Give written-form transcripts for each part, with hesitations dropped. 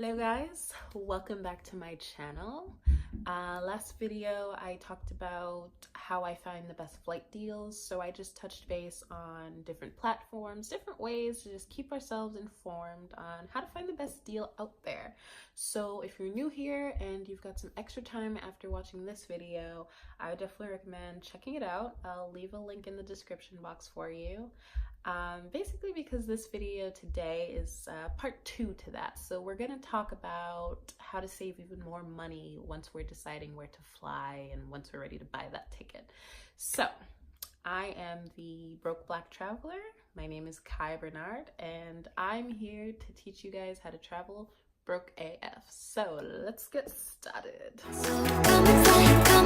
Hello guys, welcome back to my channel. Last video I talked about how I find the best flight deals, so I just touched base on different platforms, different ways to just keep ourselves informed on how to find the best deal out there. So if you're new here and you've got some extra time after watching this video, I would definitely recommend checking it out. I'll leave a link in the description box for you. Basically because this video today is part 2 to that. So we're going to talk about how to save even more money once we're deciding where to fly and once we're ready to buy that ticket. So I am the Broke Black Traveler. My name is Kai Bernard and I'm here to teach you guys how to travel broke AF. So let's get started. So come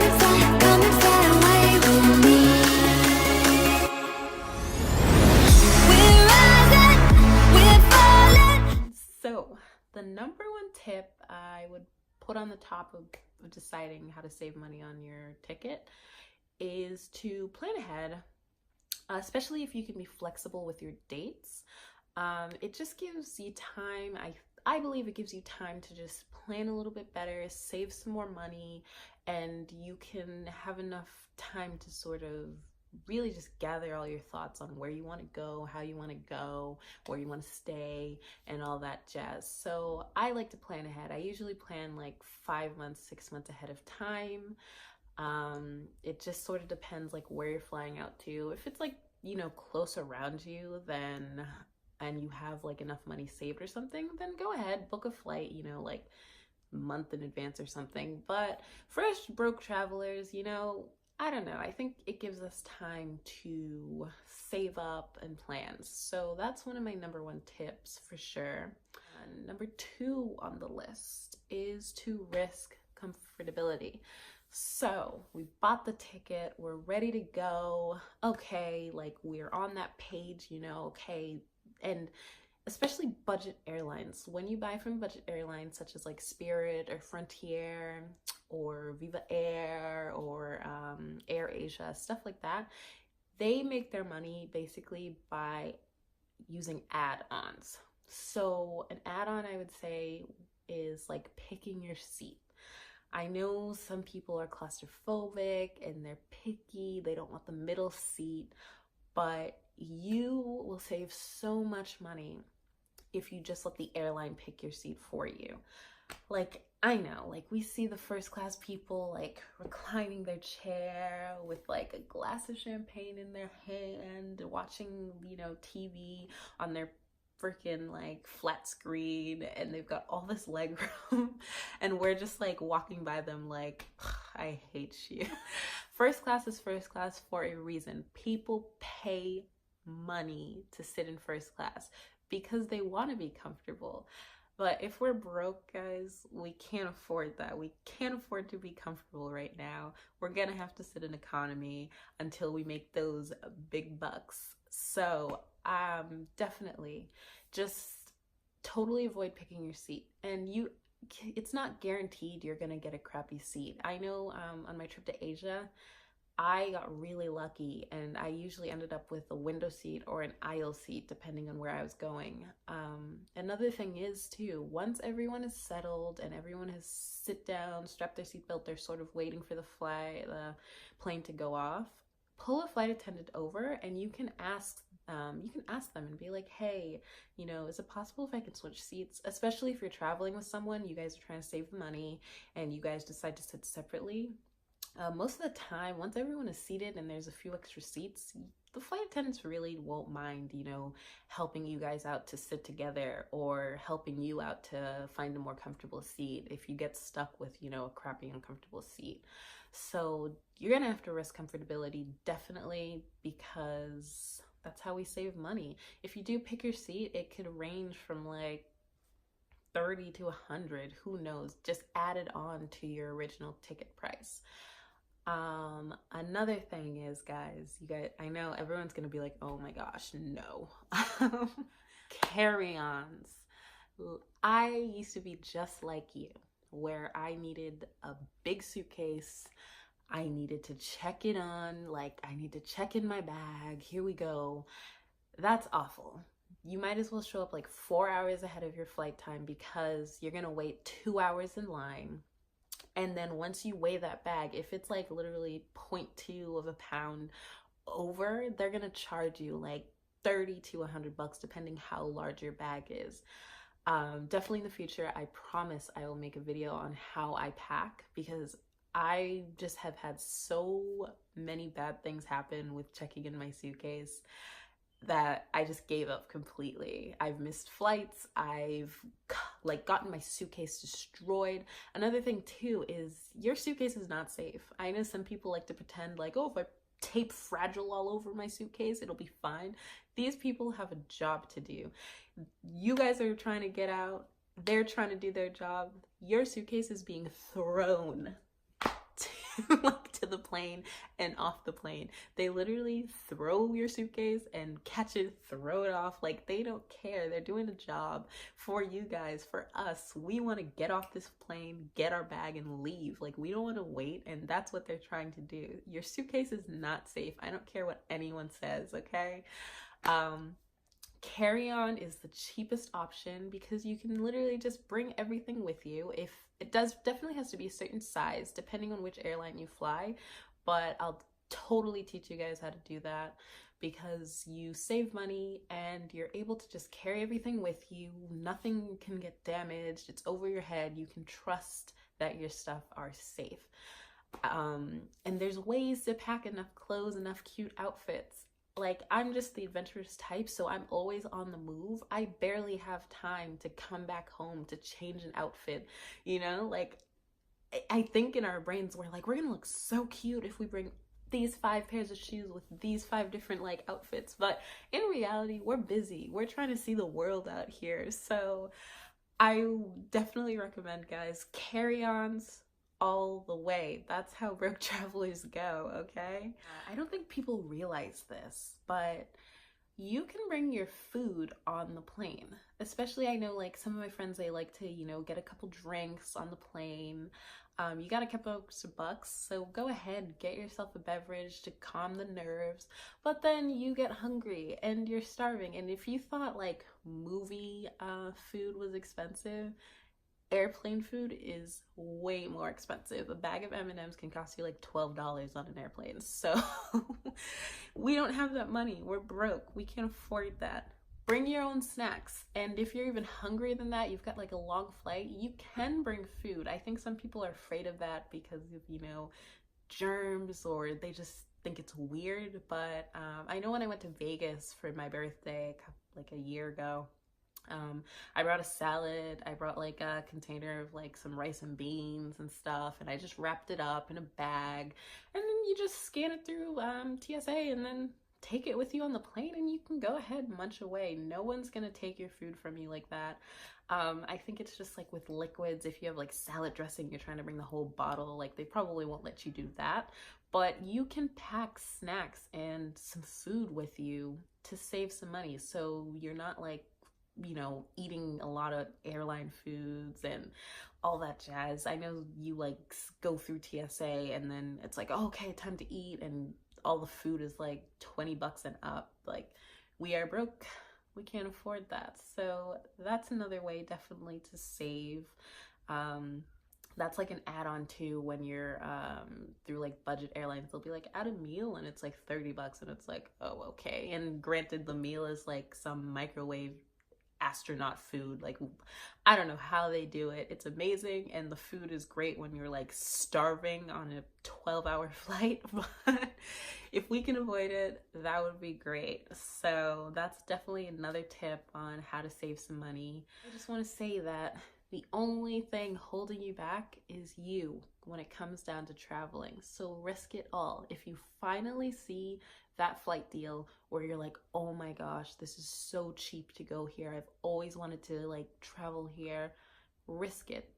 and fly away with me. So the number one tip I would put on the top of deciding how to save money on your ticket is to plan ahead, especially if you can be flexible with your dates. It just gives you time. I believe it gives you time to just plan a little bit better, save some more money, and you can have enough time to sort of really just gather all your thoughts on where you want to go, how you want to go, where you want to stay, and all that jazz. So I like to plan ahead. I usually plan like 5 months, 6 months ahead of time. It just sort of depends like where you're flying out to. If it's like, you know, close around you, then and you have like enough money saved or something, then go ahead, book a flight, you know, like a month in advance or something. But for us broke travelers, you know, I don't know, I think it gives us time to save up and plan. So that's one of my number one tips for sure. And number 2 on the list is to risk comfortability. So we bought the ticket, we're ready to go. Okay, like we're on that page, you know, okay. And especially budget airlines, when you buy from budget airlines such as like Spirit or Frontier or Viva Air or Air Asia, stuff like that, they make their money basically by using add-ons. So an add-on, I would say, is like picking your seat. I know some people are claustrophobic and they're picky, they don't want the middle seat, but you will save so much money if you just let the airline pick your seat for you. Like, I know, like we see the first class people like reclining their chair with like a glass of champagne in their hand, watching, you know, TV on their freaking like flat screen, and they've got all this leg room and we're just like walking by them like, I hate you. First class is first class for a reason. People pay money to sit in first class because they want to be comfortable. But if we're broke, guys, we can't afford that. We can't afford to be comfortable right now. We're gonna have to sit in economy until we make those big bucks. So definitely just totally avoid picking your seat. And it's not guaranteed you're gonna get a crappy seat. I know on my trip to Asia, I got really lucky and I usually ended up with a window seat or an aisle seat depending on where I was going. Another thing is too, once everyone is settled and everyone has sit down, strapped their seatbelt, they're sort of waiting for the plane to go off, pull a flight attendant over and you can ask them and be like, hey, you know, is it possible if I can switch seats? Especially if you're traveling with someone, you guys are trying to save the money and you guys decide to sit separately. Most of the time, once everyone is seated and there's a few extra seats, the flight attendants really won't mind, you know, helping you guys out to sit together or helping you out to find a more comfortable seat if you get stuck with, you know, a crappy, uncomfortable seat. So you're gonna have to risk comfortability, definitely, because that's how we save money. If you do pick your seat, it could range from like 30 to 100, who knows, just added on to your original ticket price. Another thing is, guys, I know everyone's gonna be like, oh my gosh, no. Carry-ons. I used to be just like you, where I needed a big suitcase. I needed to check it on, like I need to check in my bag, here we go. That's awful. you might as well show up like 4 hours ahead of your flight time, because you're gonna wait 2 hours in line. And then once you weigh that bag, if it's like literally 0.2 of a pound over, they're gonna charge you like 30 to $100, depending how large your bag is. Definitely in the future, I promise I will make a video on how I pack, because I just have had so many bad things happen with checking in my suitcase that I just gave up completely. I've missed flights. I've like gotten my suitcase destroyed. Another thing too is your suitcase is not safe. I know some people like to pretend like, oh, if I tape Fragile all over my suitcase, it'll be fine. These people have a job to do. You guys are trying to get out. They're trying to do their job. Your suitcase is being thrown to the plane and off the plane. They literally throw your suitcase and catch it, throw it off. Like, they don't care. They're doing a job for you guys, for us. We want to get off this plane, get our bag, and leave. Like, we don't want to wait, and that's what they're trying to do. Your suitcase is not safe. I don't care what anyone says, okay? Carry-on is the cheapest option, because you can literally just bring everything with you. If it definitely has to be a certain size depending on which airline you fly, but I'll totally teach you guys how to do that, because you save money and you're able to just carry everything with you. Nothing can get damaged. It's over your head. You can trust that your stuff are safe. And there's ways to pack enough clothes, enough cute outfits. Like, I'm just the adventurous type, so I'm always on the move. I barely have time to come back home to change an outfit, you know? Like, I think in our brains, we're like, we're gonna look so cute if we bring these 5 pairs of shoes with these 5 different like outfits. But in reality, we're busy. We're trying to see the world out here. So I definitely recommend, guys, carry-ons all the way. That's how broke travelers go, okay? I don't think people realize this, but you can bring your food on the plane. Especially, I know like some of my friends, they like to, you know, get a couple drinks on the plane. You got a couple extra bucks, so go ahead, get yourself a beverage to calm the nerves. But then you get hungry and you're starving, and if you thought like movie food was expensive, airplane food is way more expensive. A bag of M&Ms can cost you like $12 on an airplane. So we don't have that money. We're broke. We can't afford that. Bring your own snacks. And if you're even hungrier than that, you've got like a long flight, you can bring food. I think some people are afraid of that because of, you know, germs, or they just think it's weird. But I know when I went to Vegas for my birthday like a year ago, I brought a salad. I brought like a container of like some rice and beans and stuff, and I just wrapped it up in a bag, and then you just scan it through TSA and then take it with you on the plane, and you can go ahead and munch away. No one's gonna take your food from you like that. I think it's just like with liquids, if you have like salad dressing, you're trying to bring the whole bottle, like they probably won't let you do that. But you can pack snacks and some food with you to save some money, so you're not like, you know, eating a lot of airline foods and all that jazz. I know you like go through TSA and then it's like, oh, okay, time to eat, and all the food is like $20 and up. Like, we are broke. We can't afford that. So that's another way definitely to save. That's like an add-on too when you're through like budget airlines. They'll be like, add a meal, and it's like $30, and it's like, oh, okay. And granted, the meal is like some microwave astronaut food. Like, I don't know how they do it. It's amazing, and the food is great when you're like starving on a 12-hour flight. But if we can avoid it, that would be great. So that's definitely another tip on how to save some money. I just want to say that the only thing holding you back is you when it comes down to traveling. So risk it all. If you finally see that flight deal where you're like, oh my gosh, this is so cheap to go here, I've always wanted to like travel here, risk it.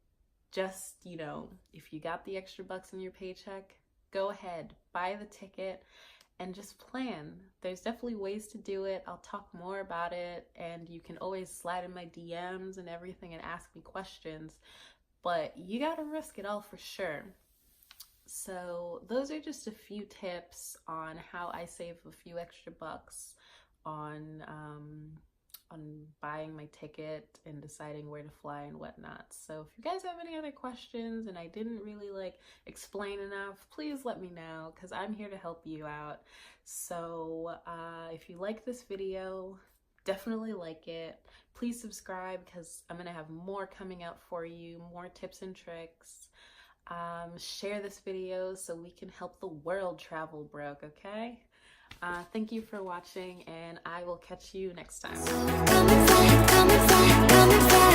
Just, you know, if you got the extra bucks in your paycheck, go ahead, buy the ticket, and just plan. There's definitely ways to do it. I'll talk more about it, and you can always slide in my DMs and everything and ask me questions, but you gotta risk it all for sure. So those are just a few tips on how I save a few extra bucks on buying my ticket and deciding where to fly and whatnot. So if you guys have any other questions and I didn't really like explain enough, please let me know, because I'm here to help you out. So if you like this video, definitely like it. Please subscribe, because I'm gonna have more coming out for you, more tips and tricks. Share this video so we can help the world travel broke, okay? Thank you for watching, and I will catch you next time. Come and fly, come and fly, come and fly.